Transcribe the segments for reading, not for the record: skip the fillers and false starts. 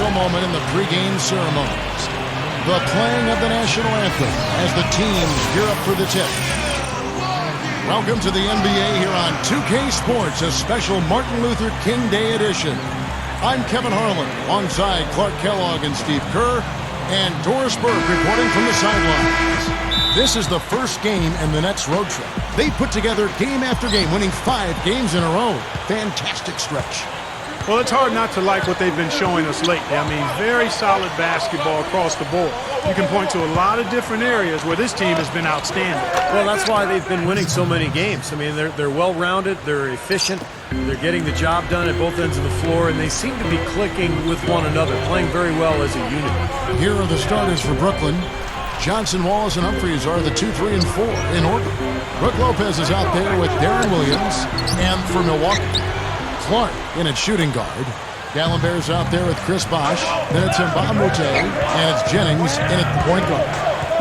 special moment in the pregame ceremonies. The playing of the national anthem as the teams gear up for the tip. Welcome to the NBA here on 2K Sports, a special Martin Luther King Day edition. I'm Kevin Harlan, alongside Clark Kellogg and Steve Kerr, and Doris Burke reporting from the sidelines. This is the first game in the Nets road trip. They put together game after game, winning 5 games in a row. Fantastic stretch. Well, it's hard not to like what they've been showing us lately. I mean, very solid basketball across the board. You can point to a lot of different areas where this team has been outstanding. Well, that's why they've been winning so many games. I mean, they're well-rounded, they're efficient, they're getting the job done at both ends of the floor, and they seem to be clicking with one another, playing very well as a unit. Here are the starters for Brooklyn. Johnson, Wallace, and Humphries are the 2, 3, and 4 in order. Brooke Lopez is out there with Darren Williams, and for Milwaukee, Clark in at shooting guard. Gallenberg's out there with Chris Bosh. Then it's Nba2K13, and it's Jennings in at the point guard.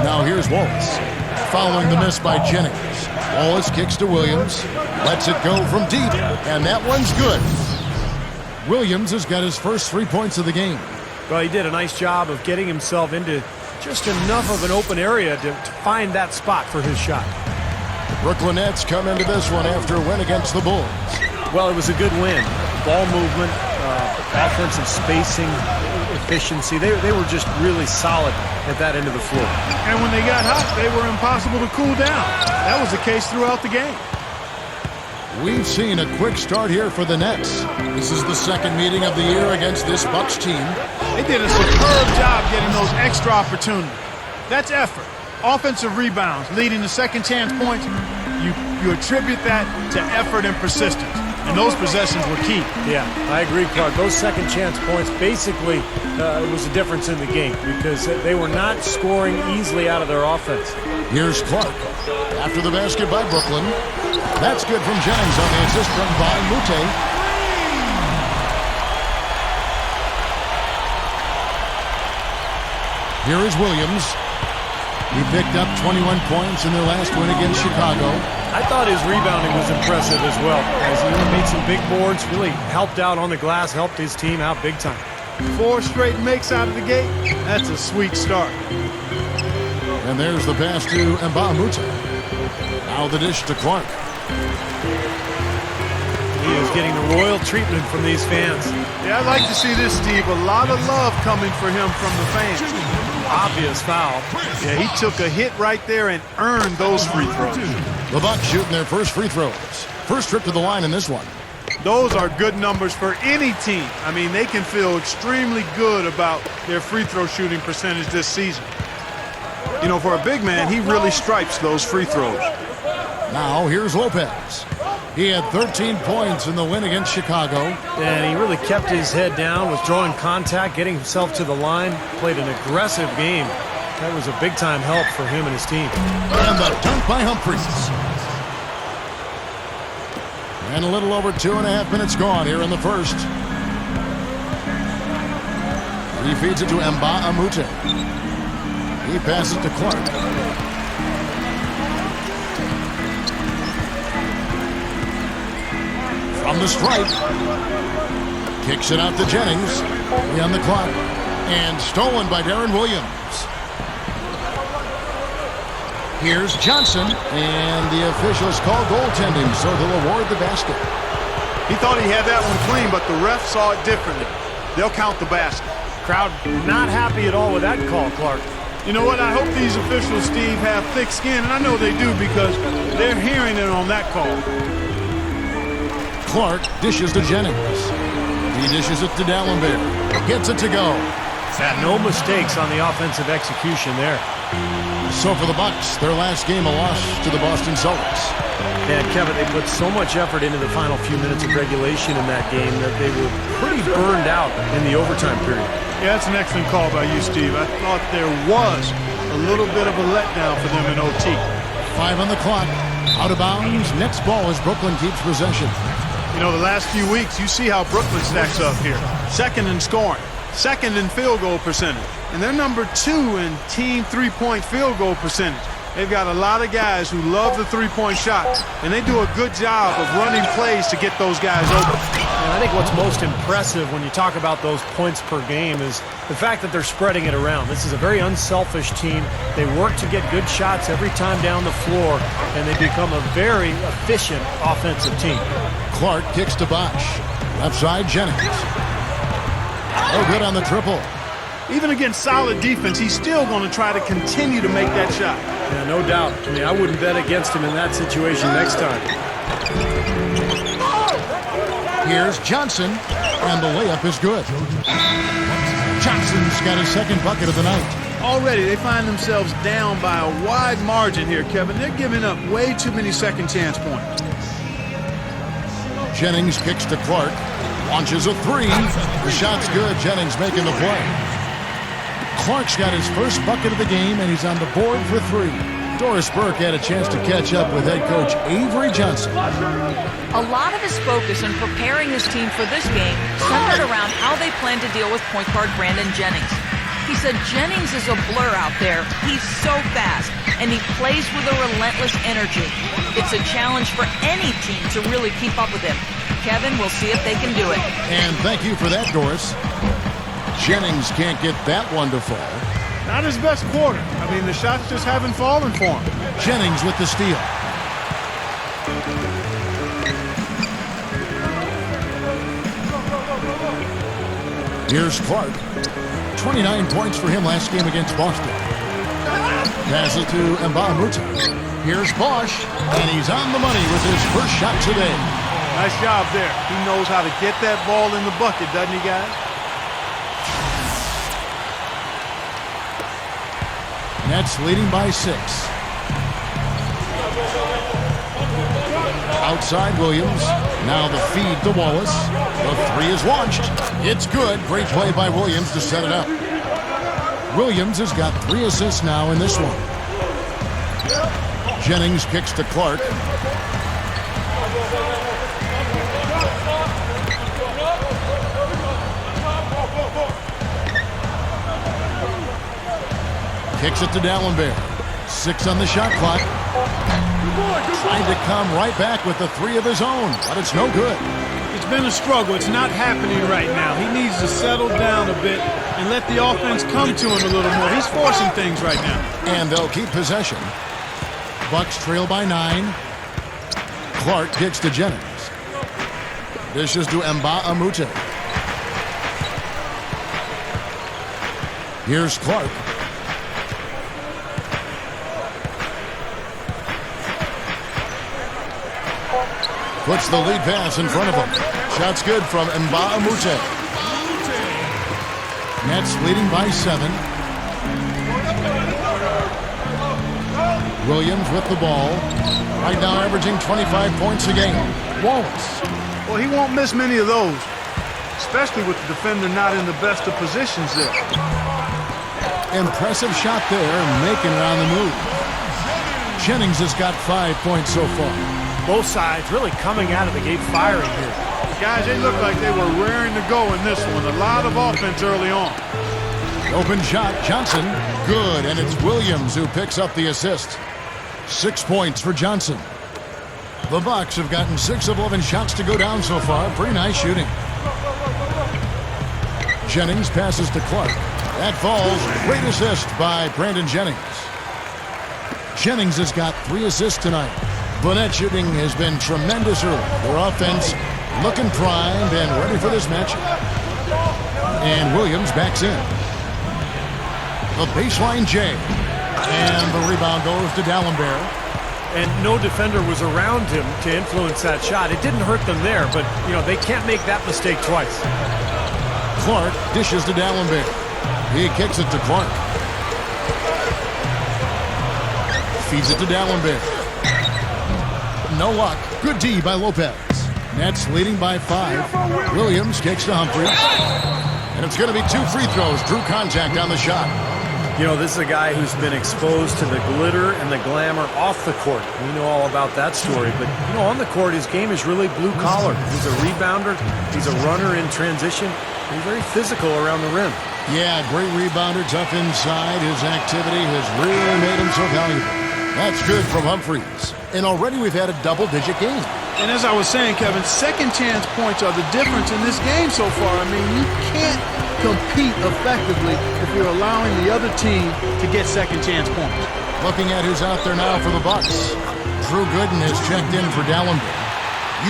Now here's Wallace. Following the miss by Jennings. Wallace kicks to Williams. Lets it go from deep, and that one's good. Williams has got his first 3 points of the game. Well, he did a nice job of getting himself into just enough of an open area to find that spot for his shot. The Brooklyn Nets come into this one after a win against the Bulls. Well, it was a good win. Ball movement, offensive spacing, efficiency. They were just really solid at that end of the floor. And when they got hot, they were impossible to cool down. That was the case throughout the game. We've seen a quick start here for the Nets. This is the second meeting of the year against this Bucks team. They did a superb job getting those extra opportunities. That's effort. Offensive rebounds, leading to second chance points. You attribute that to effort and persistence. And those possessions were key. Yeah, I agree, Clark. Those second chance points basically was the difference in the game because they were not scoring easily out of their offense. Here's Clark. After the basket by Brooklyn. That's good from Jennings on the assist from Mute. Here is Williams. He picked up 21 points in their last win against Chicago. I thought his rebounding was impressive as well, as he made some big boards, really helped out on the glass, helped his team out big time. 4 straight makes out of the gate. That's a sweet start. And there's the pass to Mute. Now the dish to Clark. He is getting the royal treatment from these fans. Yeah, I'd like to see this, Steve. A lot of love coming for him from the fans. Obvious foul. Yeah, he took a hit right there and earned those free throws. The Bucks shooting their first free throws. First trip to the line in this one. Those are good numbers for any team. I mean, they can feel extremely good about their free throw shooting percentage this season. You know, for a big man, he really stripes those free throws. Now here's Lopez. He had 13 points in the win against Chicago. And he really kept his head down, was drawing contact, getting himself to the line, played an aggressive game. That was a big-time help for him and his team. And the dunk by Humphries. And a little over 2.5 minutes gone here in the first. He feeds it to Mba2K13. He passes to Clark. From the stripe. Kicks it out to Jennings. He on the clock. And stolen by Darren Williams. Here's Johnson. And the officials call goaltending, so they'll award the basket. He thought he had that one clean, but the ref saw it differently. They'll count the basket. Crowd not happy at all with that call, Clark. You know what? I hope these officials, Steve, have thick skin, and I know they do because they're hearing it on that call. Clark dishes to Jennings. He dishes it to Dallenberg. Gets it to go. No mistakes on the offensive execution there. So for the Bucks, their last game a loss to the Boston Celtics. And Kevin, they put so much effort into the final few minutes of regulation in that game that they were pretty burned out in the overtime period. Yeah, that's an excellent call by you, Steve. I thought there was a little bit of a letdown for them in OT. 5 on the clock. Out of bounds. Next ball as Brooklyn keeps possession. You know, the last few weeks, you see how Brooklyn stacks up here. Second in scoring, second in field goal percentage, and they're number 2 in team three-point field goal percentage. They've got a lot of guys who love the three-point shot, and they do a good job of running plays to get those guys open. And I think what's most impressive when you talk about those points per game is the fact that they're spreading it around. This is a very unselfish team. They work to get good shots every time down the floor, and they become a very efficient offensive team. Clark kicks to Bosh. Left side, Jennings. Oh, good on the triple. Even against solid defense, he's still going to try to continue to make that shot. Yeah, no doubt. I mean, I wouldn't bet against him in that situation next time. Here's Johnson, and the layup is good. Johnson's got his second bucket of the night. Already, they find themselves down by a wide margin here, Kevin. They're giving up way too many second chance points. Jennings kicks to Clark. Launches a three. The shot's good. Jennings making the play. Clark's got his first bucket of the game, and he's on the board for three. Doris Burke had a chance to catch up with head coach Avery Johnson. A lot of his focus in preparing his team for this game centered around how they plan to deal with point guard Brandon Jennings. He said Jennings is a blur out there. He's so fast, and he plays with a relentless energy. It's a challenge for any team to really keep up with him. Kevin, we'll see if they can do it. And thank you for that, Doris. Jennings can't get that one to fall. Not his best quarter. I mean, the shots just haven't fallen for him. Jennings with the steal. Here's Clark. 29 points for him last game against Boston. Passes to Nba2K. Here's Bosh, and he's on the money with his first shot today. Nice job there. He knows how to get that ball in the bucket, doesn't he, guys? Nets leading by 6. Outside Williams. Now the feed to Wallace. The three is launched. It's good. Great play by Williams to set it up. Williams has got 3 assists now in this one. Jennings kicks to Clark. Kicks it to Dallenberg. 6 on the shot clock. Trying to come right back with the 3 of his own, but it's no good. It's been a struggle. It's not happening right now. He needs to settle down a bit and let the offense come to him a little more. He's forcing things right now. And they'll keep possession. Bucks trail by 9. Clark kicks to Jennings. Dishes to Nba2K. Here's Clark. Puts the lead pass in front of him. Shot's good from Nba2K. Nets leading by 7. Williams with the ball. Right now averaging 25 points a game. Wallace. Well, he won't miss many of those, especially with the defender not in the best of positions there. Impressive shot there, making it on the move. Jennings has got 5 points so far. Both sides really coming out of the gate firing here. Guys, they look like they were raring to go in this one. A lot of offense early on. Open shot, Johnson. Good, and it's Williams who picks up the assist. 6 points for Johnson. The Bucks have gotten 6 of 11 shots to go down so far. Pretty nice shooting. Jennings passes to Clark. That falls. Great assist by Brandon Jennings. Jennings has got 3 assists tonight. The net shooting has been tremendous early. Their offense looking primed and ready for this matchup. And Williams backs in. The baseline J. And the rebound goes to Dallenberg. And no defender was around him to influence that shot. It didn't hurt them there, but, you know, they can't make that mistake twice. Clark dishes to Dallenberg. He kicks it to Clark. Feeds it to Dallenberg. No luck. Good D by Lopez. Nets leading by 5. Williams kicks to Humphries. And it's going to be 2 free throws. Drew contact on the shot. You know, this is a guy who's been exposed to the glitter and the glamour off the court. We know all about that story. But, you know, on the court, his game is really blue-collar. He's a rebounder. He's a runner in transition. He's very physical around the rim. Yeah, great rebounder, tough inside. His activity has really made him so valuable. That's good from Humphries. And already we've had a double-digit game. And as I was saying, Kevin, second chance points are the difference in this game so far. I mean, you can't compete effectively if you're allowing the other team to get second chance points. Looking at who's out there now for the Bucks. Drew Gooden has checked in for Dallenberg.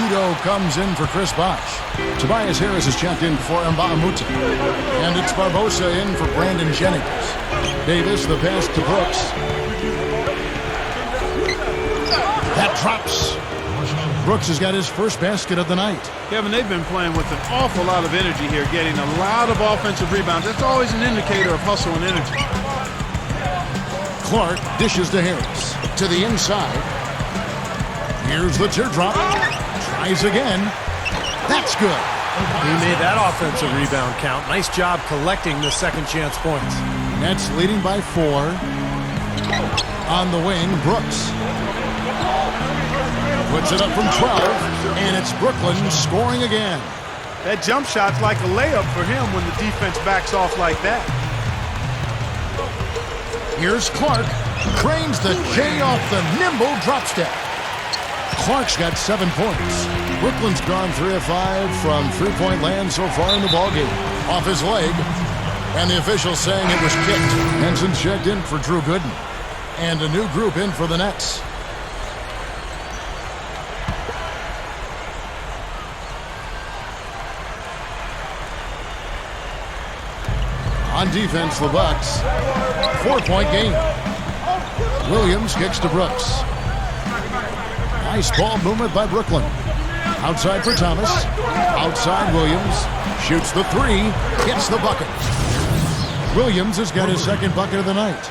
Udo comes in for Chris Bosh. Tobias Harris is checked in for Mbaamuta. And it's Barbosa in for Brandon Jennings. Davis, the pass to Brooks. That drops. Brooks has got his first basket of the night. Kevin, they've been playing with an awful lot of energy here, getting a lot of offensive rebounds. That's always an indicator of hustle and energy. Clark dishes to Harris. To the inside. Here's the teardrop. Tries again. That's good. He made that offensive rebound count. Nice job collecting the second chance points. Nets leading by 4. On the wing, Brooks. Puts it up from 12, and it's Brooklyn scoring again. That jump shot's like a layup for him when the defense backs off like that. Here's Clark. Trains the J off the nimble drop step. Clark's got 7 points. Brooklyn's gone 3 of 5 from three-point land so far in the ballgame. Off his leg, and the official saying it was kicked. Henson's checked in for Drew Gooden, and a new group in for the Nets. On defense, the Bucks. 4-point game. Williams kicks to Brooks. Nice ball movement by Brooklyn. Outside for Thomas. Outside Williams. Shoots the 3. Hits the bucket. Williams has got his second bucket of the night.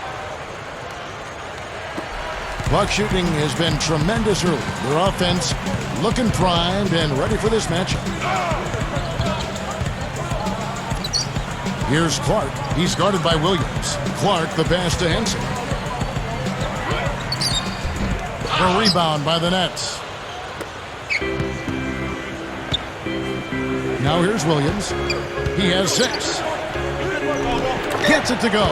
Buck shooting has been tremendous early. Their offense looking primed and ready for this matchup. Here's Clark. He's guarded by Williams. Clark, the pass to Henson. A rebound by the Nets. Now here's Williams. He has 6. Gets it to go.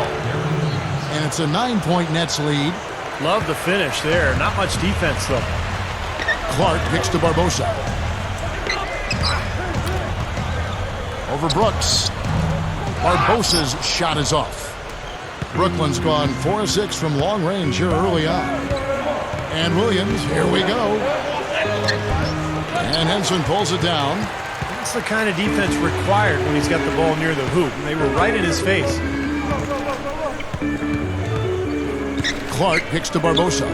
And it's a 9-point Nets lead. Love the finish there. Not much defense, though. Clark kicks to Barbosa. Over Brooks. Barbosa's shot is off. Brooklyn's gone 4 of 6 from long range here early on. And Williams, here we go. And Henson pulls it down. That's the kind of defense required when he's got the ball near the hoop. And they were right in his face. Clark kicks to Barbosa.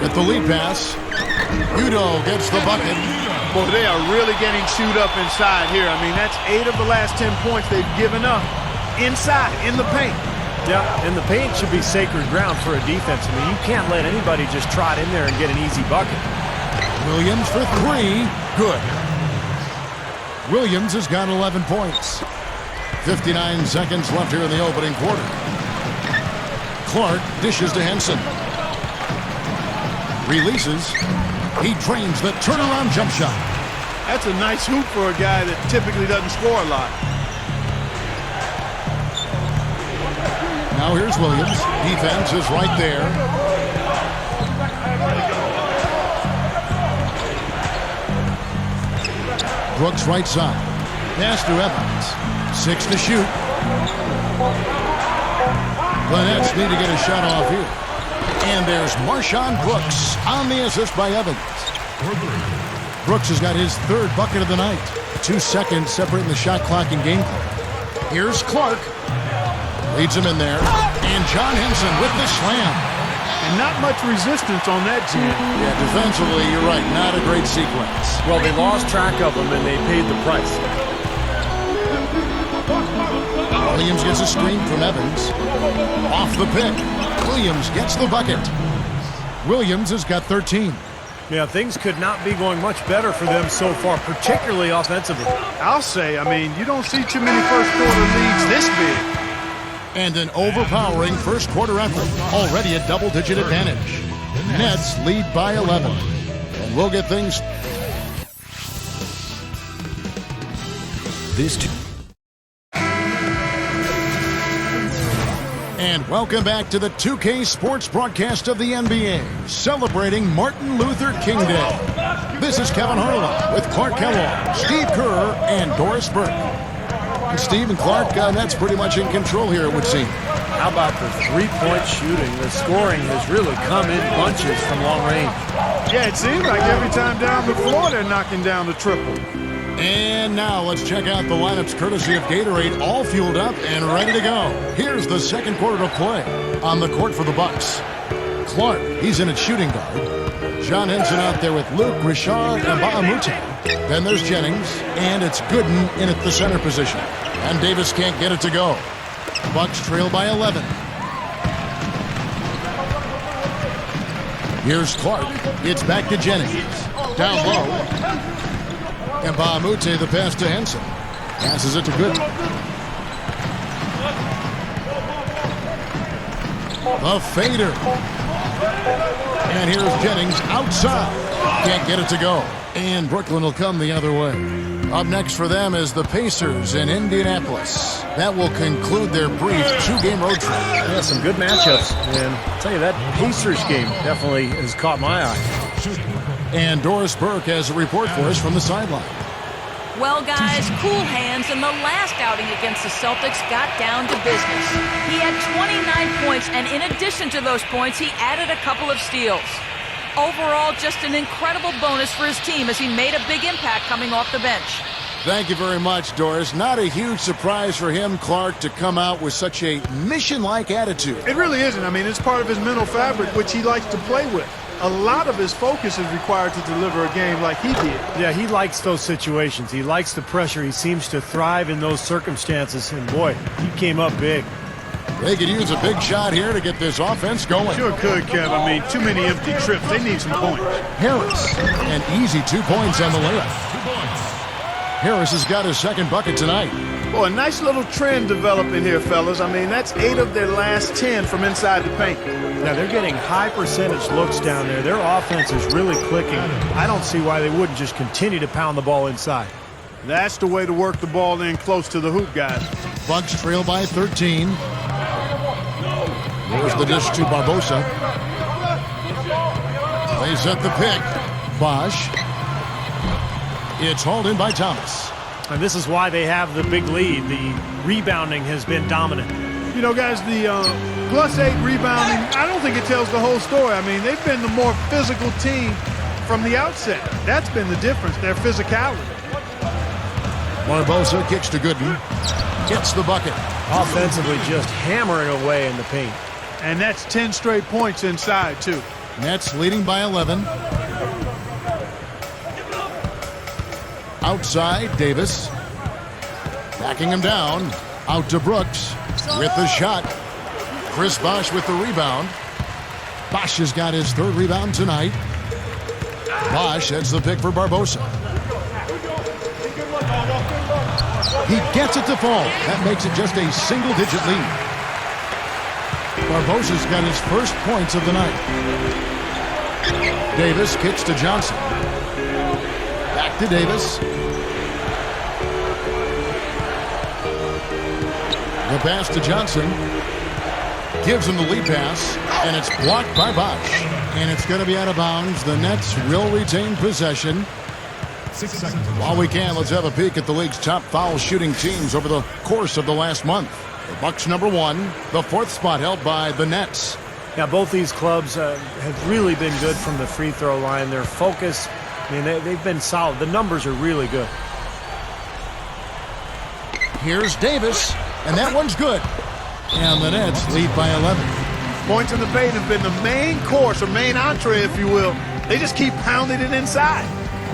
At the lead pass. Udo gets the bucket. Boy, they are really getting chewed up inside here. I mean, that's 8 of the last 10 points they've given up inside, in the paint. Yeah, and the paint should be sacred ground for a defense. I mean, you can't let anybody just trot in there and get an easy bucket. Williams for 3. Good. Williams has got 11 points. 59 seconds left here in the opening quarter. Clark dishes to Henson. Releases. He drains the turnaround jump shot. That's a nice hoop for a guy that typically doesn't score a lot. Now here's Williams. Defense is right there. Brooks right side. Pass to Evans. 6 to shoot. The Nets need to get a shot off here. And there's Marshawn Brooks on the assist by Evans. Brooks has got his 3rd bucket of the night. 2 seconds separating the shot clock and game clock. Here's Clark. Leads him in there. And John Henson with the slam. And not much resistance on that, Jim. Yeah, defensively, you're right. Not a great sequence. Well, they lost track of him, and they paid the price. Williams gets a screen from Evans. Off the pick. Williams gets the bucket. Williams has got 13. Yeah, things could not be going much better for them so far, particularly offensively. I'll say, I mean, you don't see too many first-quarter leads this big. And an overpowering first-quarter effort. Already a double-digit advantage. Nets lead by 11. And we'll get things... And welcome back to the 2K Sports broadcast of the NBA, celebrating Martin Luther King Day. This is Kevin Harlan with Clark Kellogg, Steve Kerr, and Doris Burke. And Steve and Clark, that's pretty much in control here, it would seem. How about the three-point shooting? The scoring has really come in bunches from long range. Yeah, it seems like every time down the floor they're knocking down the triple. And now let's check out the lineups courtesy of Gatorade, all fueled up and ready to go. Here's the second quarter of play. On the court for the Bucks, Clark, he's in at shooting guard. John Henson out there with Luke, Richard, and Bahamute. Then there's Jennings, and it's Gooden in at the center position. And Davis can't get it to go. Bucks trail by 11. Here's Clark. It's back to Jennings. Down low. And Bahamute, the pass to Henson. Passes it to Gooden. The fader. And here's Jennings outside. Can't get it to go. And Brooklyn will come the other way. Up next for them is the Pacers in Indianapolis. That will conclude their brief two-game road trip. Yeah, some good matchups. And I'll tell you, that Pacers game definitely has caught my eye. And Doris Burke has a report for us from the sideline. Well, guys, cool hands in the last outing against the Celtics got down to business. He had 29 points, and in addition to those points, he added a couple of steals. Overall, just an incredible bonus for his team as he made a big impact coming off the bench. Thank you very much, Doris. Not a huge surprise for him, Clark, to come out with such a mission-like attitude. It really isn't. I mean, it's part of his mental fabric, which he likes to play with. A lot of his focus is required to deliver a game like he did. Yeah, he likes those situations. He likes the pressure. He seems to thrive in those circumstances. And, boy, he came up big. They could use a big shot here to get this offense going. Sure could, Kev. I mean, too many empty trips. They need some points. Harris, an easy 2 points on the layup. Harris has got his second bucket tonight. Boy, a nice little trend developing here, fellas. I mean, that's 8 of their last 10 from inside the paint. Now, they're getting high percentage looks down there. Their offense is really clicking. I don't see why they wouldn't just continue to pound the ball inside. That's the way to work the ball in close to the hoop, guys. Bucks trail by 13. There's the dish to Barbosa. They set the pick. BOSH. It's hauled in by Thomas. And this is why they have the big lead. The rebounding has been dominant. You know, guys, the +8 rebounding, I don't think it tells the whole story. I mean, they've been the more physical team from the outset. That's been the difference, their physicality. Barbosa kicks to Gooden. Gets the bucket. Offensively just hammering away in the paint. And that's 10 straight points inside, too. Nets leading by 11. Outside, Davis. Backing him down. Out to Brooks with the shot. Chris Bosh with the rebound. Bosh has got his third rebound tonight. Bosh heads the pick for Barbosa. He gets it to fall. That makes it just a single-digit lead. Barbosa's got his first points of the night. Davis kicks to Johnson. Back to Davis. The pass to Johnson. Gives him the lead pass, and it's blocked by Bosh. And it's going to be out of bounds. The Nets will retain possession. 6 seconds. While we can, let's have a peek at the league's top foul shooting teams over the course of the last month. The Bucks #1, the 4th spot held by the Nets. Now, both these clubs have really been good from the free throw line. Their focus, I mean, they've been solid. The numbers are really good. Here's Davis, and that one's good. And the Nets lead by 11. Points in the paint have been the main course, or main entree, if you will. They just keep pounding it inside.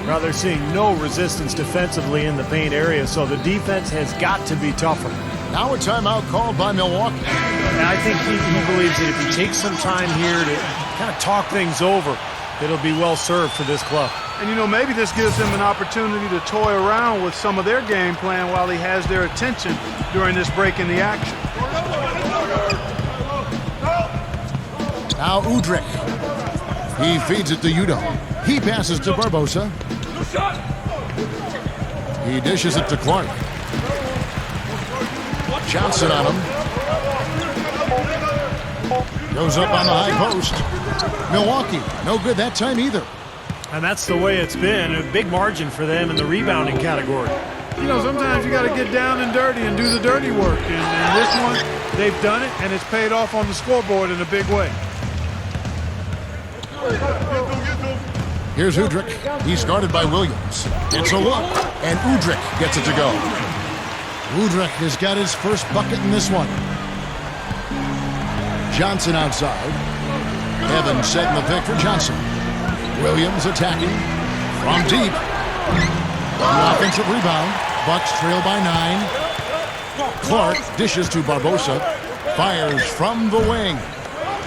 Now, they're seeing no resistance defensively in the paint area, so the defense has got to be tougher. Now a timeout called by Milwaukee. And I think he believes that if he takes some time here to kind of talk things over, it'll be well served for this club. And, you know, maybe this gives him an opportunity to toy around with some of their game plan while he has their attention during this break in the action. Now Udrih. He feeds it to Udo. He passes to Barbosa. He dishes it to Clark. Johnson on him. Goes up on the high post. Milwaukee, no good that time either. And that's the way it's been. A big margin for them in the rebounding category. You know, sometimes you got to get down and dirty and do the dirty work. And this one, they've done it, and it's paid off on the scoreboard in a big way. Here's Udrich. He's guarded by Williams. It's a look, and Udrich gets it to go. Udrich has got his first bucket in this one. Johnson outside. Evans setting the pick for Johnson. Williams attacking from deep. The offensive rebound. Bucks trail by 9. Clark dishes to Barbosa. Fires from the wing.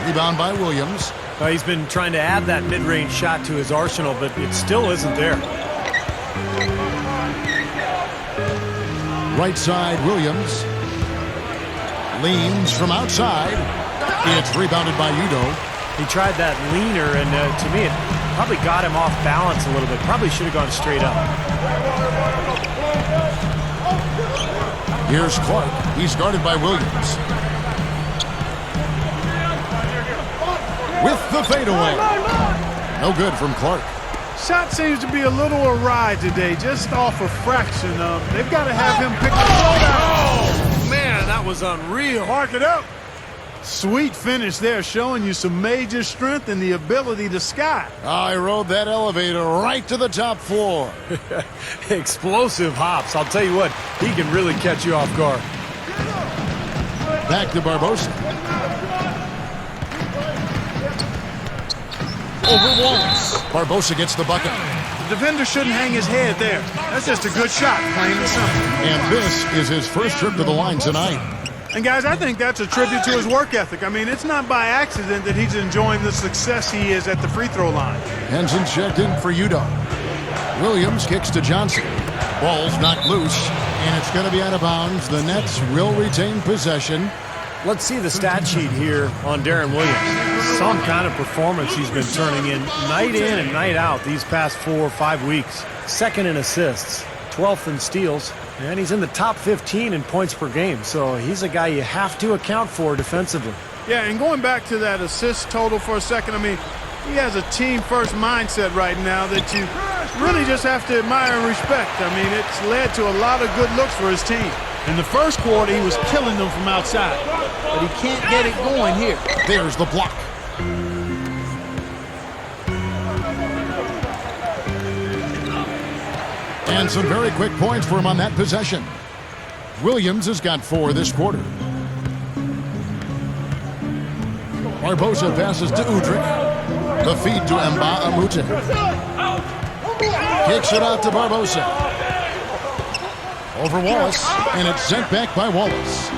Rebound by Williams. He's been trying to add that mid-range shot to his arsenal, but it still isn't there. Right side, Williams. Leans from outside. It's rebounded by Udo. He tried that leaner, and to me, it probably got him off balance a little bit. Probably should have gone straight up. Here's Clark. He's guarded by Williams. With the fadeaway. No good from Clark. Shot seems to be a little awry today, just off a fraction. They've got to have him pick the ball down. Oh, man, that was unreal. Mark it up. Sweet finish there, showing you some major strength and the ability to sky. I rode that elevator right to the top floor. Explosive hops. I'll tell you what, he can really catch you off guard. Back to Barbosa. Over Wallace. Barbosa gets the bucket. The defender shouldn't hang his head there. That's just a good shot, plain and simple. And this is his first trip to the line tonight. And guys, I think that's a tribute to his work ethic. I mean, it's not by accident that he's enjoying the success he is at the free throw line. Henson checked in for Udo. Williams kicks to Johnson. Ball's knocked loose, and it's going to be out of bounds. The Nets will retain possession. Let's see the stat sheet here on Darren Williams. Some kind of performance he's been turning in and night out these past 4 or 5 weeks. Second in assists, 12th in steals, and he's in the top 15 in points per game. So he's a guy you have to account for defensively. Yeah, and going back to that assist total for a second, I mean, he has a team-first mindset right now that you really just have to admire and respect. I mean, it's led to a lot of good looks for his team. In the first quarter, he was killing them from outside, but he can't get it going here. There's the block. And some very quick points for him on that possession. Williams has got 4 this quarter. Barbosa passes to Udrich. The feed to Nba2K13. Kicks it out to Barbosa. Over Wallace, and it's sent back by Wallace.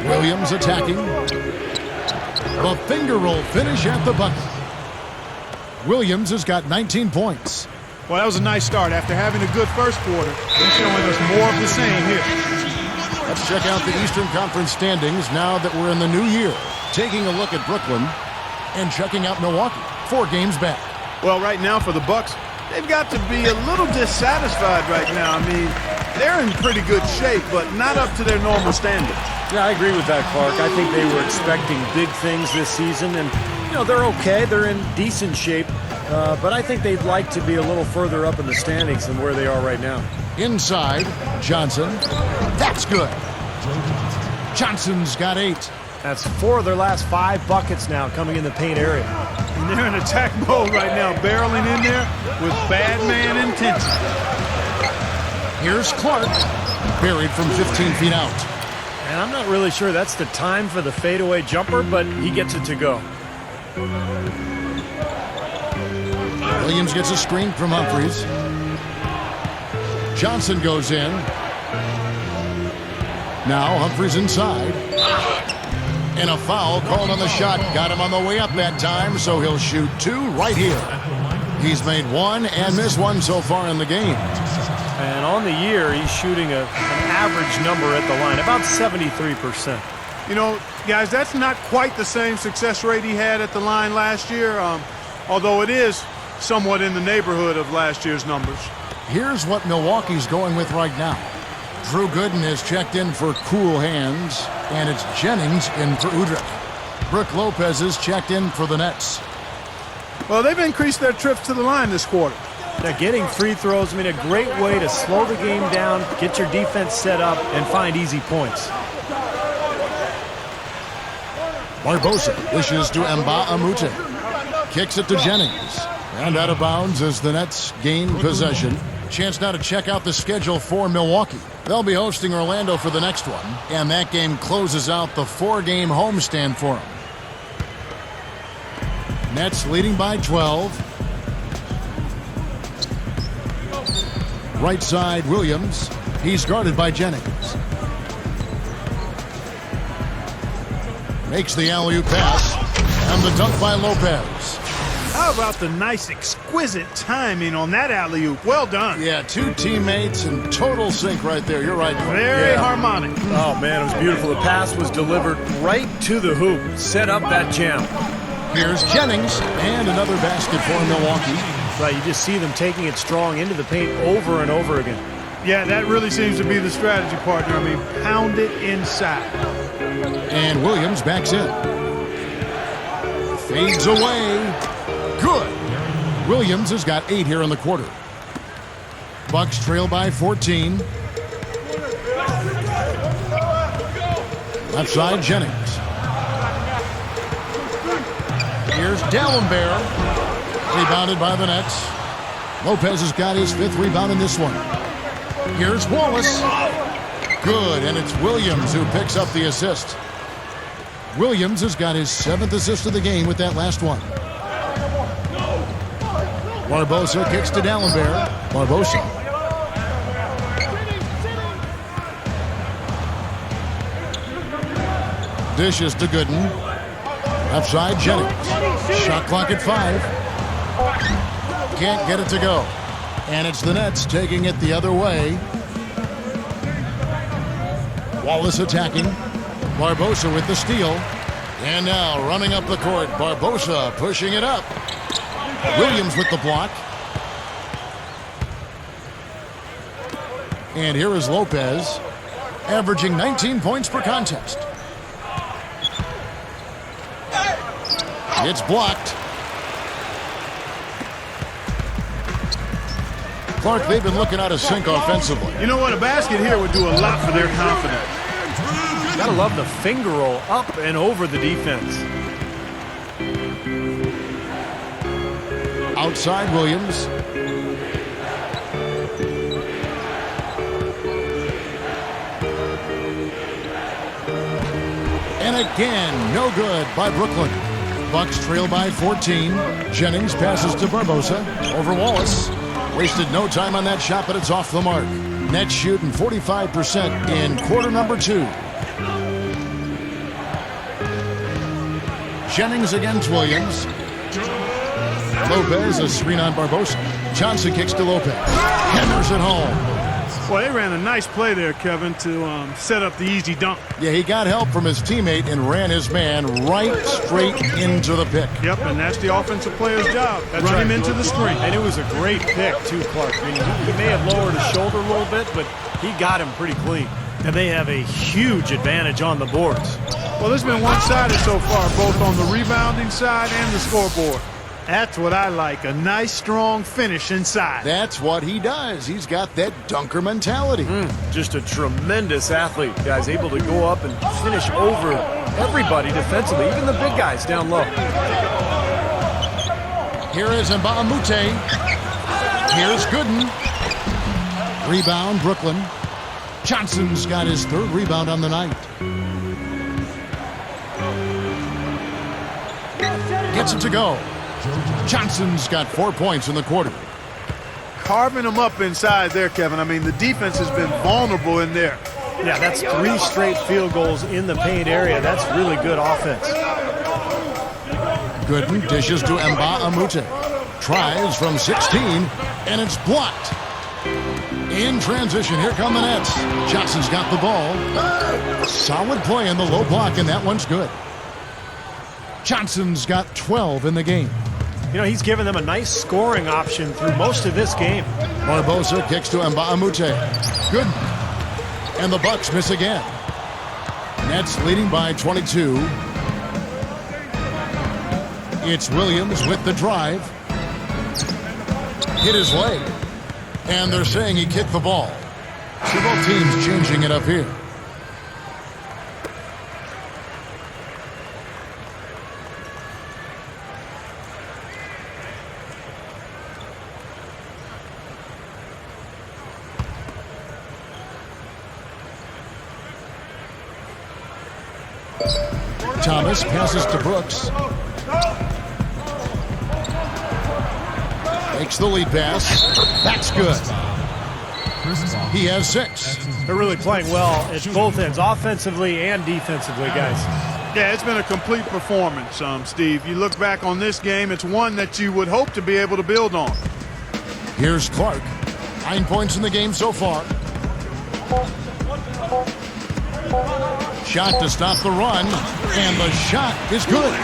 Williams attacking. The finger roll finish at the bucket. Williams has got 19 points. Well, that was a nice start. After having a good first quarter, he's showing us more of the same here. Let's check out the Eastern Conference standings now that we're in the new year. Taking a look at Brooklyn and checking out Milwaukee. 4 games back. Well, right now for the Bucks, they've got to be a little dissatisfied right now. I mean, they're in pretty good shape, but not up to their normal standards. Yeah, I agree with that, Clark. I think they were expecting big things this season, and, you know, they're okay. They're in decent shape, but I think they'd like to be a little further up in the standings than where they are right now. Inside, Johnson. That's good. Johnson's got 8. That's 4 of their last 5 buckets now coming in the paint area. And they're in attack mode right now, barreling in there with bad man intention. Here's Clark, buried from 15 feet out. And I'm not really sure that's the time for the fadeaway jumper, but he gets it to go. Williams gets a screen from Humphries. Johnson goes in. Now Humphries inside. And a foul called on the shot. Got him on the way up that time, so he'll shoot 2 right here. He's made 1 and missed 1 so far in the game. And on the year, he's shooting an average number at the line, about 73%. You know, guys, that's not quite the same success rate he had at the line last year, although it is somewhat in the neighborhood of last year's numbers. Here's what Milwaukee's going with right now. Drew Gooden has checked in for cool hands, and it's Jennings in for Udrih. Brook Lopez has checked in for the Nets. Well, they've increased their trips to the line this quarter. Now, getting free throws, I mean, a great way to slow the game down, get your defense set up, and find easy points. Barbosa dishes to Nba2K13. Kicks it to Jennings. And out of bounds as the Nets gain possession. Chance now to check out the schedule for Milwaukee. They'll be hosting Orlando for the next one, and that game closes out the 4-game homestand for them. Nets leading by 12. Right side, Williams. He's guarded by Jennings. Makes the alley-oop pass, and the dunk by Lopez. How about the nice, exquisite timing on that alley-oop? Well done. Yeah, two teammates in total sync right there. You're right. Very harmonic. Oh, man, it was beautiful. The pass was delivered right to the hoop. Set up that jam. Here's Jennings, and another basket for Milwaukee. Right, you just see them taking it strong into the paint over and over again. Yeah, that really seems to be the strategy, partner. I mean, pound it inside. And Williams backs in. Fades away. Good. Williams has got 8 here in the quarter. Bucks trail by 14. Left side, Jennings. Here's D'Alembert. Rebounded by the Nets. Lopez has got his 5th rebound in this one. Here's Wallace. Good, and it's Williams who picks up the assist. Williams has got his 7th assist of the game with that last one. Barbosa kicks to D'Alembert. Barbosa. Dishes to Gooden. Left side, Jennings. Shot clock at 5. Can't get it to go. And it's the Nets taking it the other way. Wallace attacking. Barbosa with the steal. And now running up the court. Barbosa pushing it up. Williams with the block. And here is Lopez, averaging 19 points per contest. It's blocked. Clark, they've been looking out of sync offensively. You know what? A basket here would do a lot for their confidence. Gotta love the finger roll up and over the defense. Outside Williams. And again, no good by Brooklyn. Bucks trail by 14. Jennings passes to Barbosa. Over Wallace. Wasted no time on that shot, but it's off the mark. Nets shooting 45% in quarter number 2. Jennings against Williams. Lopez, a screen on Barbosa. Johnson kicks to Lopez. Hammers it home. Well, they ran a nice play there, Kevin, to set up the easy dunk. Yeah, he got help from his teammate and ran his man right straight into the pick. Yep, and that's the offensive player's job. Run him into the screen. And it was a great pick, too, Clark. I mean, he may have lowered his shoulder a little bit, but he got him pretty clean. And they have a huge advantage on the boards. Well, it's been one-sided so far, both on the rebounding side and the scoreboard. That's what I like, a nice, strong finish inside. That's what he does. He's got that dunker mentality. Just a tremendous athlete, guys, able to go up and finish over everybody defensively, even the big guys down low. Here is Nba2K13. Here's Gooden. Rebound, Brooklyn. Johnson's got his 3rd rebound on the night. Gets it to go. Johnson's got 4 points in the quarter. Carving them up inside there, Kevin. I mean, the defense has been vulnerable in there. Yeah, that's 3 straight field goals in the paint area. That's really good offense. Gooden dishes to Nba2K13. Tries from 16, and it's blocked. In transition, here come the Nets. Johnson's got the ball. Solid play in the low block, and that one's good. Johnson's got 12 in the game. You know, he's given them a nice scoring option through most of this game. Barbosa kicks to Nba2K13. Good. And the Bucks miss again. Nets leading by 22. It's Williams with the drive. Hit his leg. And they're saying he kicked the ball. So both teams changing it up here. Thomas passes to Brooks. Makes the lead pass. That's good. He has 6. They're really playing well at both ends, offensively and defensively, guys. Yeah, it's been a complete performance, Steve. You look back on this game, it's one that you would hope to be able to build on. Here's Clark. 9 points in the game so far. Shot to stop the run, and the shot is good.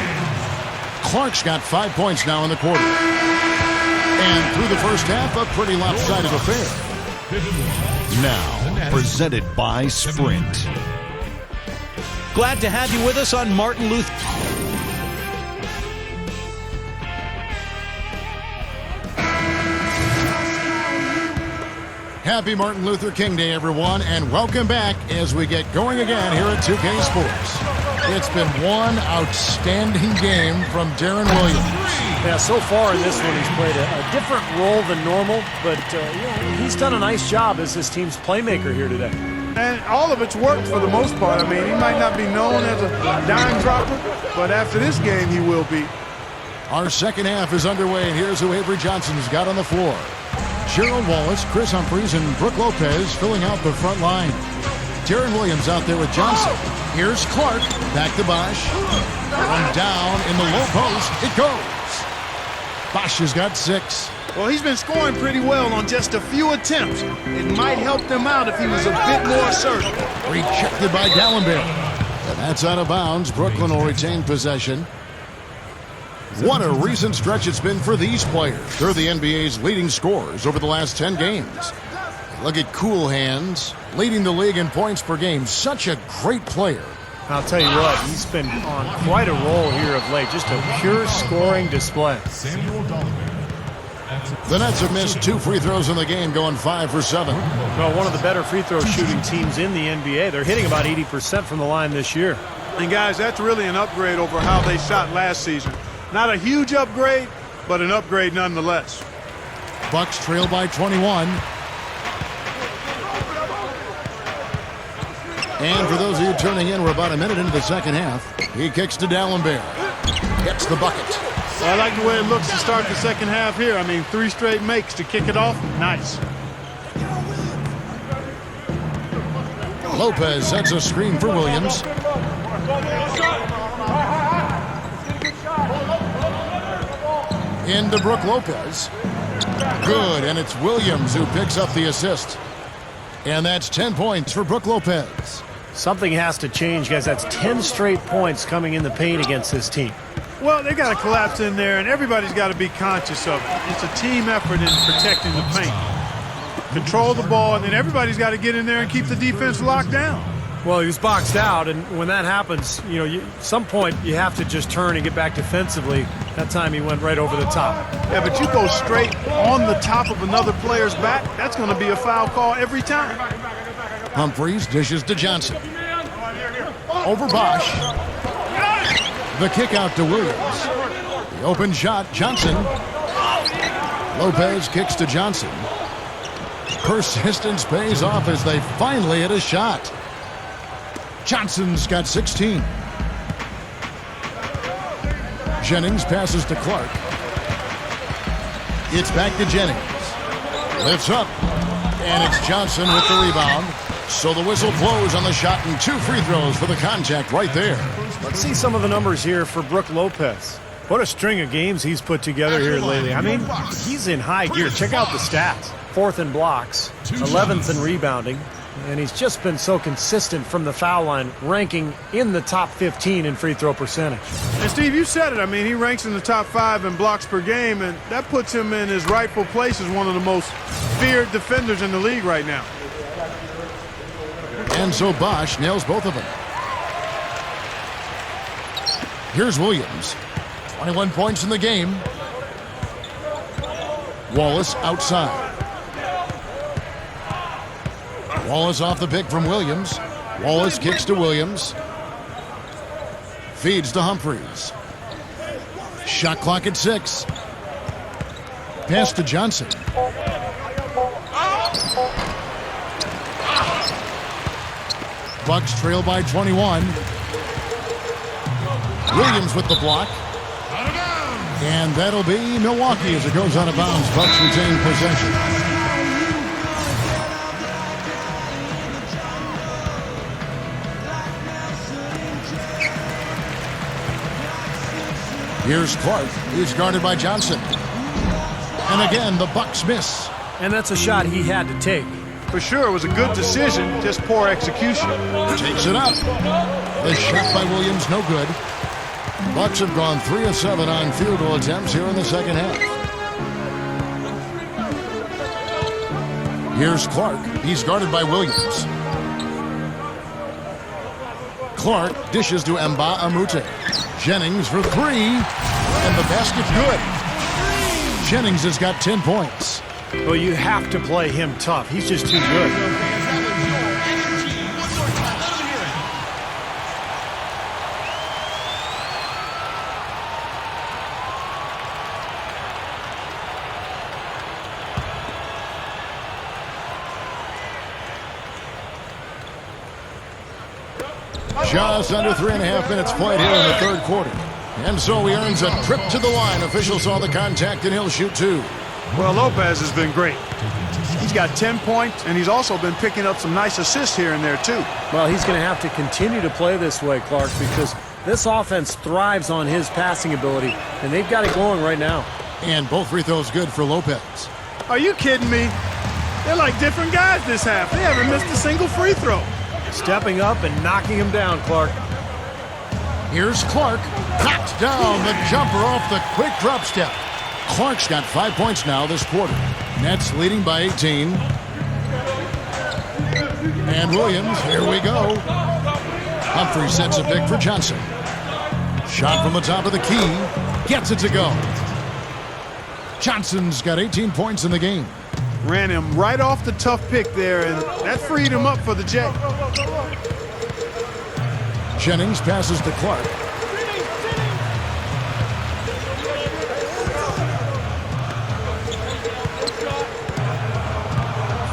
Clark's got 5 points now in the quarter. And through the first half, a pretty lopsided affair. Now, presented by Sprint. Glad to have you with us on Martin Luther. Happy Martin Luther King Day, everyone, and welcome back as we get going again here at 2K Sports. It's been one outstanding game from Darren Williams. Yeah, so far in this one, he's played a different role than normal, but he's done a nice job as his team's playmaker here today. And all of it's worked for the most part. I mean, he might not be known as a dime dropper, but after this game, he will be. Our second half is underway, and here's who Avery Johnson's got on the floor. Gerald Wallace, Chris Humphries, and Brooke Lopez filling out the front line. Darren Williams out there with Johnson. Here's Clark, back to Bosh. From down in the low post, it goes. Bosh has got 6. Well, he's been scoring pretty well on just a few attempts. It might help them out if he was a bit more assertive. Rejected by Gallenberg. And that's out of bounds. Brooklyn will retain possession. What a recent stretch it's been for these players. They're the NBA's leading scorers over the last 10 games. Look at Cool Hands, leading the league in points per game. Such a great player. I'll tell you what, he's been on quite a roll here of late. Just a pure scoring display. The Nets have missed 2 free throws in the game, going 5 for 7. Well, one of the better free throw shooting teams in the NBA. They're hitting about 80% from the line this year. And guys, that's really an upgrade over how they shot last season. Not a huge upgrade, but an upgrade nonetheless. Bucks trail by 21. And for those of you turning in, we're about a minute into the second half. He kicks to Dallenberg. Gets the bucket. Well, I like the way it looks to start the second half here. I mean, 3 straight makes to kick it off. Nice. Lopez sets a screen for Williams. Into Brooke Lopez. Good, and it's Williams who picks up the assist. And that's 10 points for Brooke Lopez. Something has to change, guys. That's 10 straight points coming in the paint against this team. Well, they got to collapse in there, and everybody's got to be conscious of it. It's a team effort in protecting the paint. Control the ball, and then everybody's got to get in there and keep the defense locked down. Well, he was boxed out, and when that happens, at some point you have to just turn and get back defensively. That time he went right over the top. Yeah, but you go straight on the top of another player's back, that's going to be a foul call every time. Humphries dishes to Johnson. Over Bosh. The kick out to Williams. The open shot, Johnson. Lopez kicks to Johnson. Persistence pays off as they finally hit a shot. Johnson's got 16. Jennings passes to Clark. It's back to Jennings. Lifts up. And it's Johnson with the rebound. So the whistle blows on the shot and 2 free throws for the contact right there. Let's see some of the numbers here for Brooke Lopez. What a string of games he's put together here lately. I mean, he's in high gear. Check out the stats. 4th in blocks, 11th in rebounding, and he's just been so consistent from the foul line, ranking in the top 15 in free throw percentage. And Steve, you said it. I mean, he ranks in the top 5 in blocks per game, and that puts him in his rightful place as one of the most feared defenders in the league right now. And so BOSH nails both of them. Here's Williams. 21 points in the game. Wallace outside. Wallace off the pick from Williams. Wallace kicks to Williams. Feeds to Humphries. Shot clock at 6. Pass to Johnson. Bucks trail by 21. Williams with the block. And that'll be Milwaukee as it goes out of bounds. Bucks retain possession. Here's Clark. He's guarded by Johnson. And again, the Bucks miss. And that's a shot he had to take. For sure, it was a good decision, just poor execution. Takes it up. The shot by Williams, no good. Bucks have gone 3 of 7 on field goal attempts here in the second half. Here's Clark. He's guarded by Williams. Clark dishes to Nba2K13. Jennings for 3. And the basket good. Jennings has got 10 points. Well, you have to play him tough. He's just too good. Just under 3.5 minutes played here in the third quarter. And so he earns a trip to the line. Officials saw the contact and he'll shoot 2. Well, Lopez has been great. He's got 10 points, and he's also been picking up some nice assists here and there, too. Well, he's going to have to continue to play this way, Clark, because this offense thrives on his passing ability, and they've got it going right now. And both free throws good for Lopez. Are you kidding me? They're like different guys this half. They haven't missed a single free throw. Stepping up and knocking him down, Clark. Here's Clark. Knocked down the jumper off the quick drop step. Clark's got 5 points now this quarter. Nets leading by 18. And Williams, here we go. Humphrey sets a pick for Johnson. Shot from the top of the key. Gets it to go. Johnson's got 18 points in the game. Ran him right off the tough pick there, and that freed him up for the Jet. Jennings passes to Clark.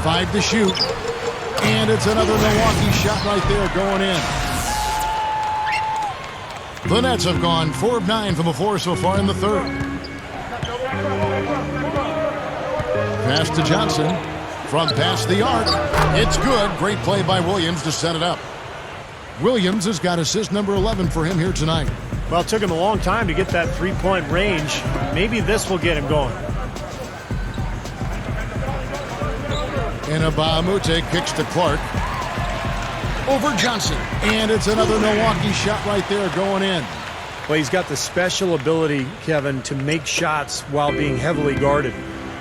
Five to shoot. And it's another Milwaukee shot right there going in. The Nets have gone 4 of 9 from the floor so far in the third. Pass to Johnson. From past the arc. It's good. Great play by Williams to set it up. Williams has got assist number 11 for him here tonight. Well, it took him a long time to get that three-point range. Maybe this will get him going. And Nba2K13 kicks to Clark. Over Johnson. And it's another Milwaukee shot right there going in. Well, he's got the special ability, Kevin, to make shots while being heavily guarded.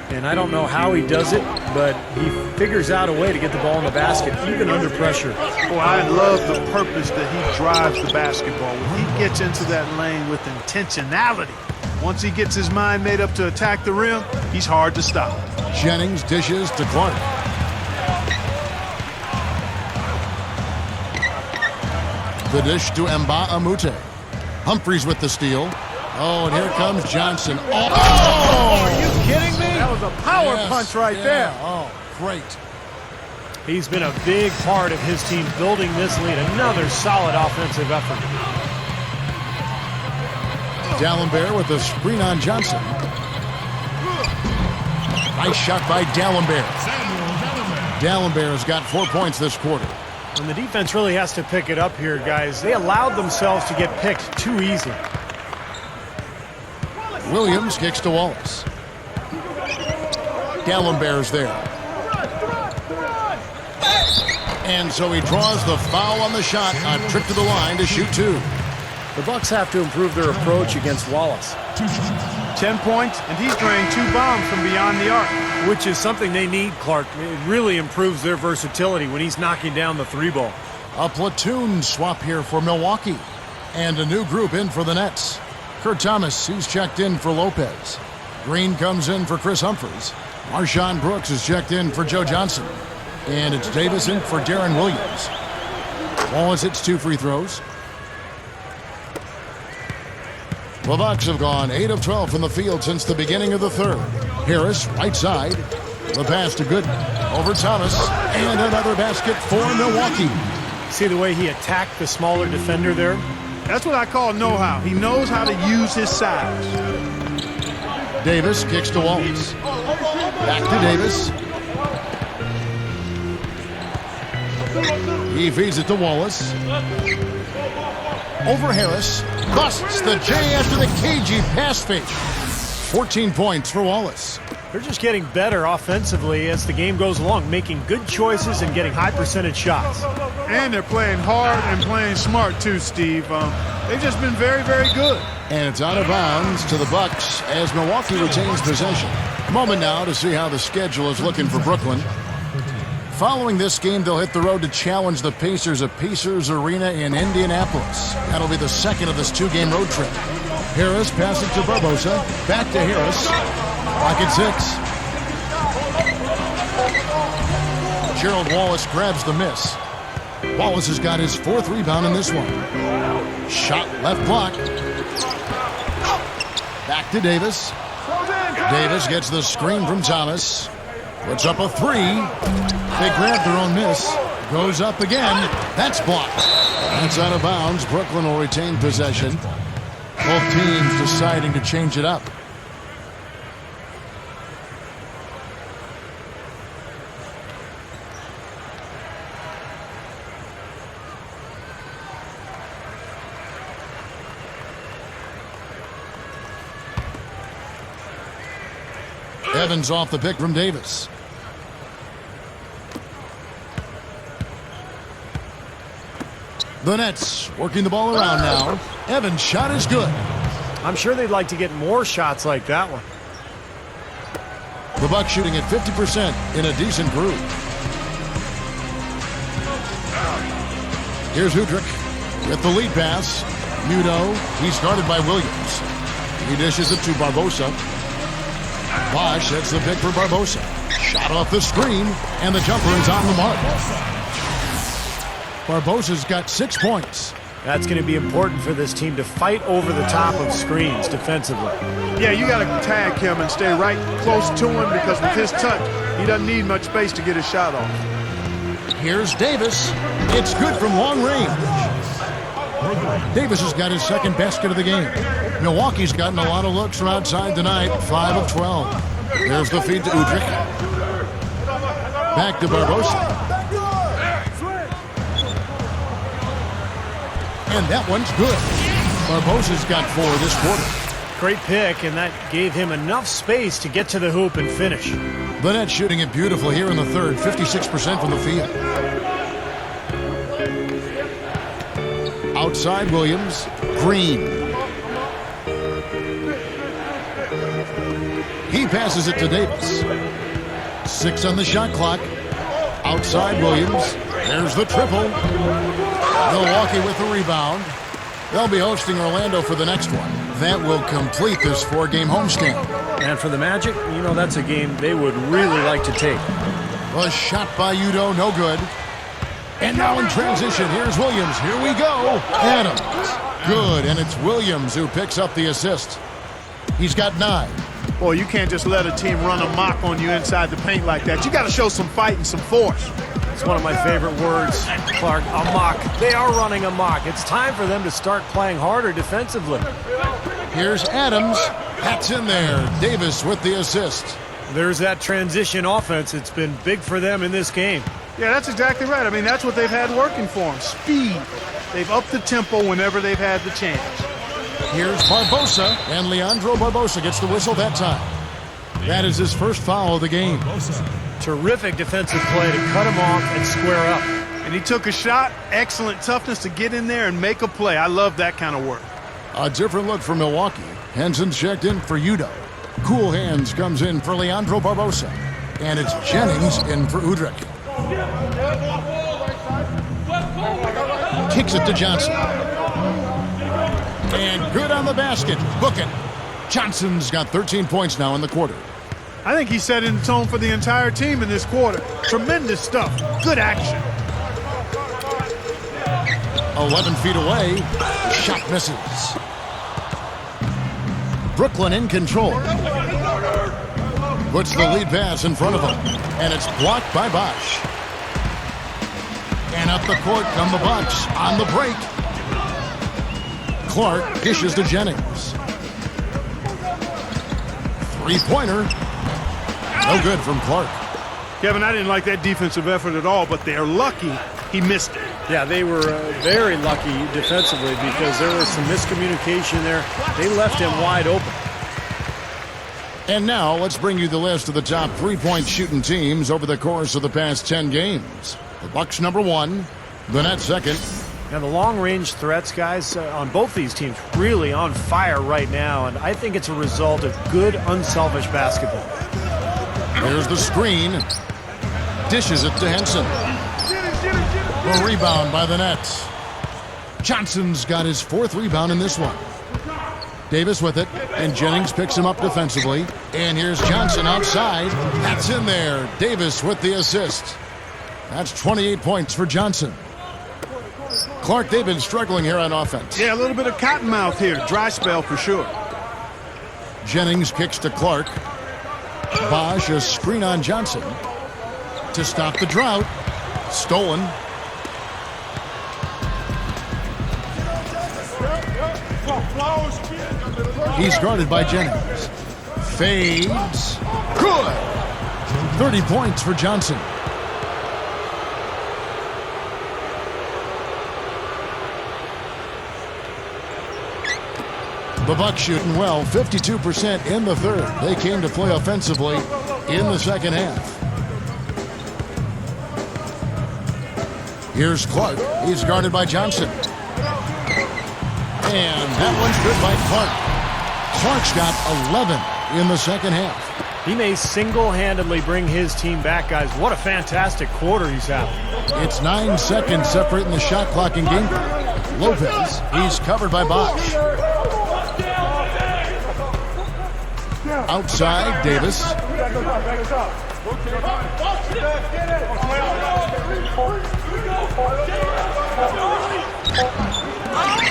And I don't know how he does it, but he figures out a way to get the ball in the basket, even under pressure. Boy, I love the purpose that he drives the basketball. When he gets into that lane with intentionality, once he gets his mind made up to attack the rim, he's hard to stop. Jennings dishes to Clark. The dish to Nba2K13. Humphries with the steal. Oh, and here comes Johnson. Oh! Are you kidding me? That was a power Yes, punch right there. Oh, great. He's been a big part of his team building this lead. Another solid offensive effort. D'Alembert with the screen on Johnson. Nice shot by D'Alembert. D'Alembert has got 4 points this quarter. And the defense really has to pick it up here, guys. They allowed themselves to get picked too easy. Williams kicks to Wallace. D'Alembert's there. And so he draws the foul on the shot. A trip to the line to shoot 2. The Bucks have to improve their approach against Wallace. 10 points, and he's drained 2 bombs from beyond the arc. which is something they need, Clark. It really improves their versatility when he's knocking down the three ball. A platoon swap here for Milwaukee. And a new group in for the Nets. Kurt Thomas, he's checked in for Lopez. Green comes in for Chris Humphries. Marshawn Brooks is checked in for Joe Johnson. And it's Davis in for Darren Williams. Wallace hits 2 free throws. The Bucks have gone 8 of 12 from the field since the beginning of the third. Harris, right side. The pass to Gooden. Over Thomas. And another basket for Milwaukee. See the way he attacked the smaller defender there? That's what I call know-how. He knows how to use his size. Davis kicks to Wallace. Back to Davis. He feeds it to Wallace. Over Harris. Busts the J after the cagey pass fake. 14 points for Wallace. They're just getting better offensively as the game goes along, making good choices and getting high percentage shots. And they're playing hard and playing smart too, Steve. They've just been very, very good. And it's out of bounds to the Bucks as Milwaukee retains possession. Moment now to see how the schedule is looking for Brooklyn. Following this game, they'll hit the road to challenge the Pacers at Pacers Arena in Indianapolis. That'll be the second of this 2-game road trip. Harris passes to Barbosa. Back to Harris. Clock at 6. Gerald Wallace grabs the miss. Wallace has got his 4th rebound in this one. Shot left block. Back to Davis. Davis gets the screen from Thomas. Puts up a 3. They grab their own miss. Goes up again. That's blocked. That's out of bounds. Brooklyn will retain possession. Both teams deciding to change it up. Evans off the pick from Davis. The Nets working the ball around now. Evans' shot is good. I'm sure they'd like to get more shots like that one. The Bucks shooting at 50% in a decent group. Here's Udrich with the lead pass. Udo, he's guarded by Williams. He dishes it to Barbosa. Bosh hits the pick for Barbosa. Shot off the screen, and the jumper is on the mark. Barbosa's got 6 points. That's going to be important for this team to fight over the top of screens defensively. Yeah, you got to tag him and stay right close to him because with his touch, he doesn't need much space to get his shot off. Here's Davis. It's good from long range. Davis has got his 2nd basket of the game. Milwaukee's gotten a lot of looks from outside tonight, 5 of 12. There's the feed to Udrich. Back to Barbosa. And that one's good. Barbosa's got 4 this quarter. Great pick, and that gave him enough space to get to the hoop and finish. The Nets shooting it beautiful here in the third, 56% from the field. Outside Williams, Green. He passes it to Davis. 6 on the shot clock. Outside Williams. There's the triple. Milwaukee with the rebound. They'll be hosting Orlando for the next one. That will complete this 4-game homestand. And for the Magic, you know that's a game they would really like to take. A shot by Udo, no good. And now in transition, here's Williams. Here we go. Adams. Good, and it's Williams who picks up the assist. He's got 9. Boy, you can't just let a team run amok on you inside the paint like that. You got to show some fight and some force. It's one of my favorite words, Clark, amok. They are running amok. It's time for them to start playing harder defensively. Here's Adams. That's in there. Davis with the assist. There's that transition offense. It's been big for them in this game. Yeah, that's exactly right. I mean, that's what they've had working for them. Speed. They've upped the tempo whenever they've had the chance. Here's Barbosa, and Leandro Barbosa gets the whistle that time. That is his first foul of the game. Terrific defensive play to cut him off and square up. And he took a shot. Excellent toughness to get in there and make a play. I love that kind of work. A different look for Milwaukee. Henson's checked in for Udo. Cool Hands comes in for Leandro Barbosa. And it's Jennings in for Udrih. Kicks it to Johnson. And good on the basket. Book it. Johnson's got 13 points now in the quarter. I think he set in the tone for the entire team in this quarter. Tremendous stuff. Good action. 11 feet away. Shot misses. Brooklyn in control. Puts the lead pass in front of him. And it's blocked by BOSH. And up the court come the Bucks on the break. Clark dishes to Jennings. Three-pointer. No good from Clark. Kevin, I didn't like that defensive effort at all, but they're lucky he missed it. Yeah, they were very lucky defensively because there was some miscommunication there. They left him wide open. And now let's bring you the list of the top three-point shooting teams over the course of the past 10 games. The Bucks number 1, the Nets second. Now the long-range threats, guys, on both these teams really on fire right now, and I think it's a result of good, unselfish basketball. Here's the screen. Dishes it to Henson. The rebound by the Nets. Johnson's got his 4th rebound in this one. Davis with it, and Jennings picks him up defensively. And here's Johnson outside. That's in there. Davis with the assist. That's 28 points for Johnson. Clark, they've been struggling here on offense. Yeah, a little bit of cottonmouth here. Dry spell for sure. Jennings kicks to Clark. BOSH, a screen on Johnson to stop the drought. Stolen. He's guarded by Jennings. Fades. Good. 30 points for Johnson. The Bucks shooting well, 52% in the third. They came to play offensively in the second half. Here's Clark. He's guarded by Johnson. And that one's good by Clark. Clark's got 11 in the second half. He may single-handedly bring his team back, guys. What a fantastic quarter he's having. It's 9 seconds separating the shot clock and game clock. Lopez, he's covered by BOSH. Outside, Davis.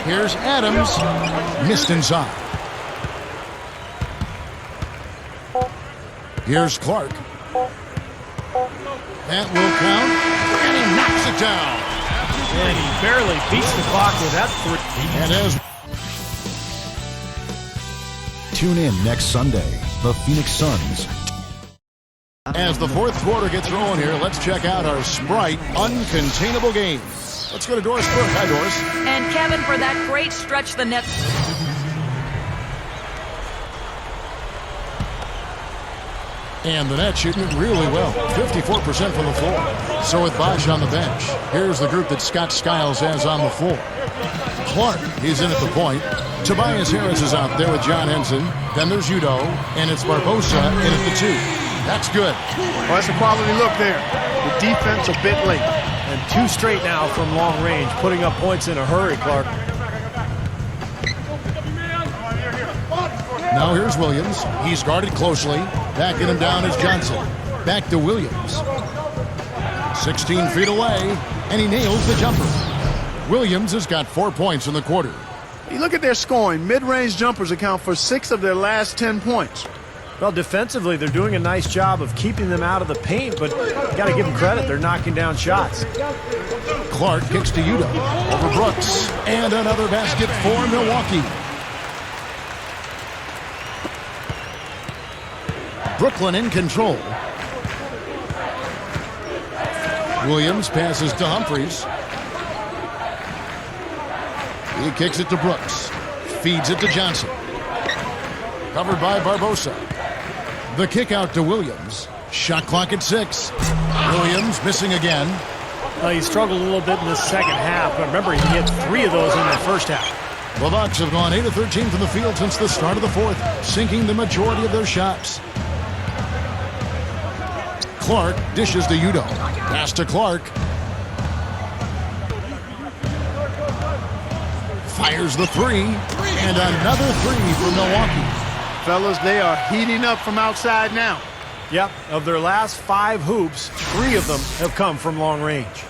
Here's Adams. Missed inside. Here's Clark. That will count. And he knocks it down. And he barely beats the clock with that three. And as Tune in next Sunday. The Phoenix Suns. As the fourth quarter gets rolling here, let's check out our Sprite Uncontainable Game. Let's go to Doris Burke. Hi, Doris. And Kevin, for that great stretch the Nets... And the Nets shooting it really well, 54% from the floor. So with BOSH on the bench, here's the group that Scott Skiles has on the floor. Clark, he's in at the point. Tobias Harris is out there with John Henson. Then there's Udo, and it's Barbosa in at the 2. That's good. Well, that's a quality look there. The defense a bit late. And 2 straight now from long range, putting up points in a hurry, Clark. Now here's Williams. He's guarded closely. Backing him down is Johnson. Back to Williams. 16 feet away, and he nails the jumper. Williams has got 4 points in the quarter. You look at their scoring. Mid-range jumpers account for 6 of their last 10 points. Well, defensively, they're doing a nice job of keeping them out of the paint, but you got to give them credit. They're knocking down shots. Clark kicks to Udo. Over Brooks. And another basket for Milwaukee. Brooklyn in control. Williams passes to Humphries. He kicks it to Brooks. Feeds it to Johnson. Covered by Barbosa. The kick out to Williams. Shot clock at 6. Williams missing again. He struggled a little bit in the second half, but remember, he hit 3 of those in the first half. The Bucks have gone 8 of 13 from the field since the start of the fourth, sinking the majority of their shots. Clark dishes to Udo. Pass to Clark. Fires the three. And another three for Milwaukee. Fellas, they are heating up from outside now. Yep, of their last 5 hoops, 3 of them have come from long range.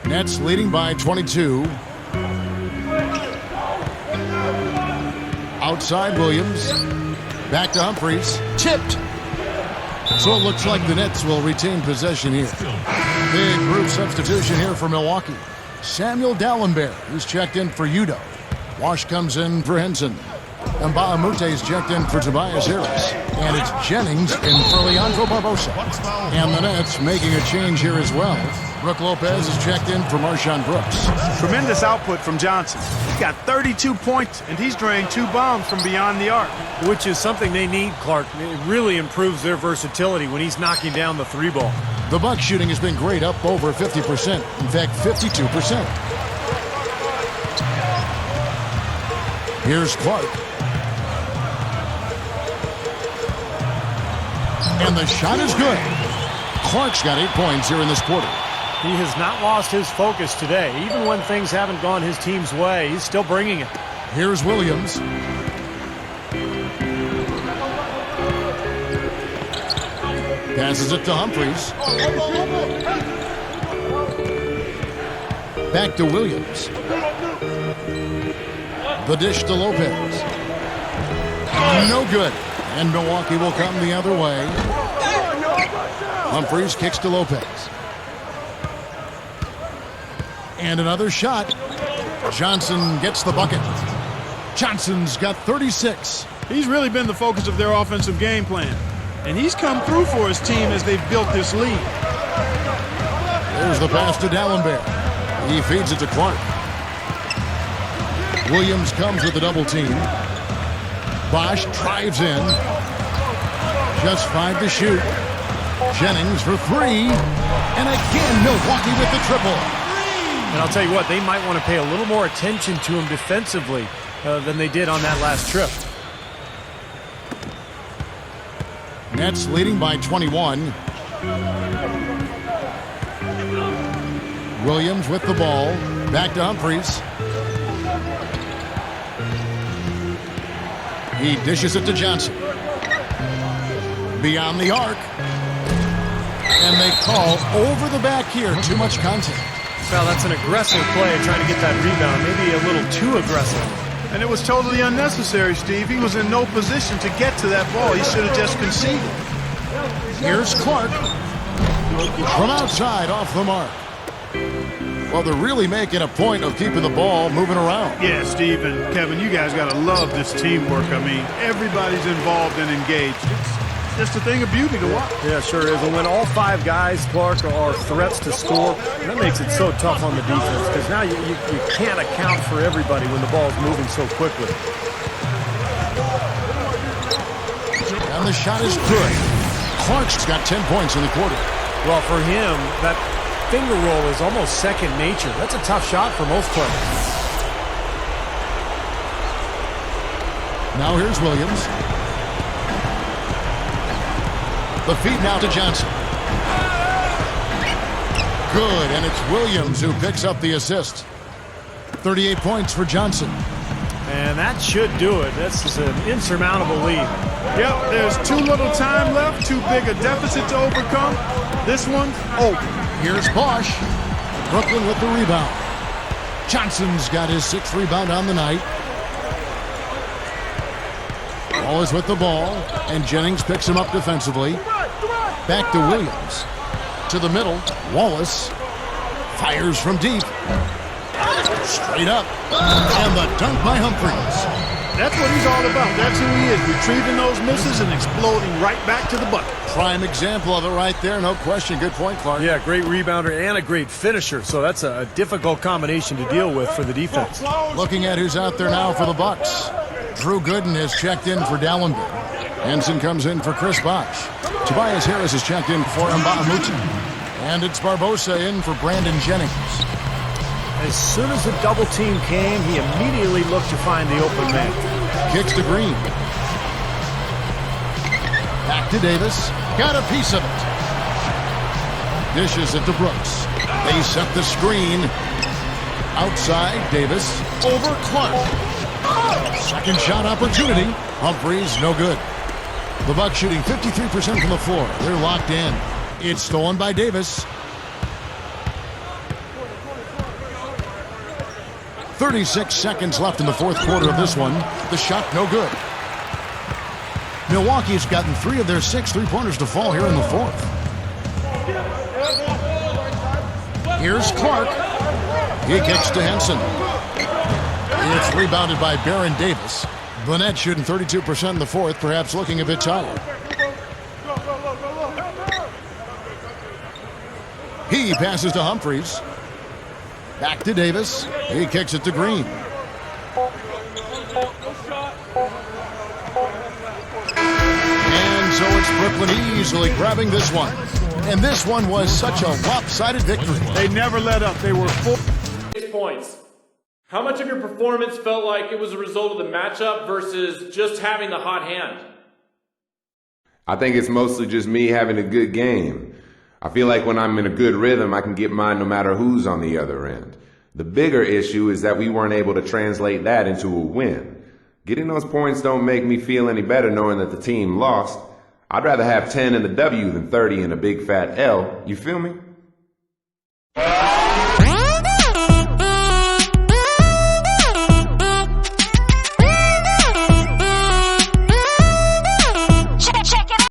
Nets leading by 22. Outside Williams. Back to Humphries. Tipped. So it looks like the Nets will retain possession here. Big group substitution here for Milwaukee. Samuel Dallenberg, who's checked in for Udo. Wash comes in for Henson. Mbamute's checked in for Tobias Harris. And it's Jennings in for Leandro Barbosa. And the Nets making a change here as well. Brook Lopez is checked in for Marshawn Brooks. Tremendous output from Johnson. He's got 32 points, and he's drained 2 bombs from beyond the arc. Which is something they need, Clark. It really improves their versatility when he's knocking down the 3-ball. The Bucks shooting has been great, up over 50%. In fact, 52%. Here's Clark. And the shot is good. Clark's got 8 points here in this quarter. He has not lost his focus today. Even when things haven't gone his team's way, he's still bringing it. Here's Williams. Passes it to Humphries. Back to Williams. The dish to Lopez. No good. And Milwaukee will come the other way. Humphries kicks to Lopez. And another shot. Johnson gets the bucket. Johnson's got 36. He's really been the focus of their offensive game plan. And he's come through for his team as they've built this lead. There's the pass to Dallenberg. He feeds it to Clark. Williams comes with the double team. Bosh drives in. Just 5 to shoot. Jennings for 3. And again, Milwaukee with the triple. And I'll tell you what, they might want to pay a little more attention to him defensively than they did on that last trip. Nets leading by 21. Williams with the ball. Back to Humphries. He dishes it to Johnson. Beyond the arc. And they call over the back here. Too much contact. Well, that's an aggressive play trying to get that rebound. Maybe a little too aggressive. And it was totally unnecessary, Steve. He was in no position to get to that ball. He should have just conceded. Here's Clark. From outside, off the mark. Well, they're really making a point of keeping the ball moving around. Yeah, Steve and Kevin, you guys got to love this teamwork. I mean, everybody's involved and engaged. It's just a thing of beauty to watch. Yeah, sure is. And when all 5 guys, Clark, are threats to score, that makes it so tough on the defense because now you can't account for everybody when the ball's moving so quickly. And the shot is good. Clark's got 10 points in the quarter. Well, for him, that finger roll is almost second nature. That's a tough shot for most players. Now here's Williams. The feed now to Johnson. Good, and it's Williams who picks up the assist. 38 points for Johnson. And that should do it. This is an insurmountable lead. Yep, there's too little time left, too big a deficit to overcome. This one's over. Here's Bosh. Brooklyn with the rebound. Johnson's got his 6th rebound on the night. Wallace with the ball, and Jennings picks him up defensively. Back to Williams. To the middle, Wallace fires from deep. Straight up. And the dunk by Humphries. That's what he's all about. That's who he is, retrieving those misses and exploding right back to the bucket. Prime example of it right there, no question. Good point, Clark. Yeah, great rebounder and a great finisher, so that's a difficult combination to deal with for the defense. Looking at who's out there now for the Bucks. Drew Gooden has checked in for Dallenberg. Henson comes in for Chris Bosh. Tobias Harris is checked in for Mbamute's. And it's Barbosa in for Brandon Jennings. As soon as the double team came, he immediately looked to find the open man. Kicks to Green. Back to Davis. Got a piece of it. Dishes it to Brooks. They set the screen. Outside, Davis. Over Clark. Second shot opportunity. Humphries, no good. The Bucks shooting 53% from the floor. They're locked in. It's stolen by Davis. 36 seconds left in the fourth quarter of this one. The shot, no good. Milwaukee's gotten 3 of their 6 three-pointers to fall here in the fourth. Here's Clark. He kicks to Henson. It's rebounded by Baron Davis. Burnett shooting 32% in the fourth, perhaps looking a bit tired. He passes to Humphries. Back to Davis. He kicks it to Green. And so it's Brooklyn easily grabbing this one. And this one was such a lopsided victory. They never let up. They were full. 6 points. How much of your performance felt like it was a result of the matchup versus just having the hot hand? I think it's mostly just me having a good game. I feel like when I'm in a good rhythm, I can get mine no matter who's on the other end. The bigger issue is that we weren't able to translate that into a win. Getting those points don't make me feel any better knowing that the team lost. I'd rather have 10 in the W than 30 in a big fat L. You feel me?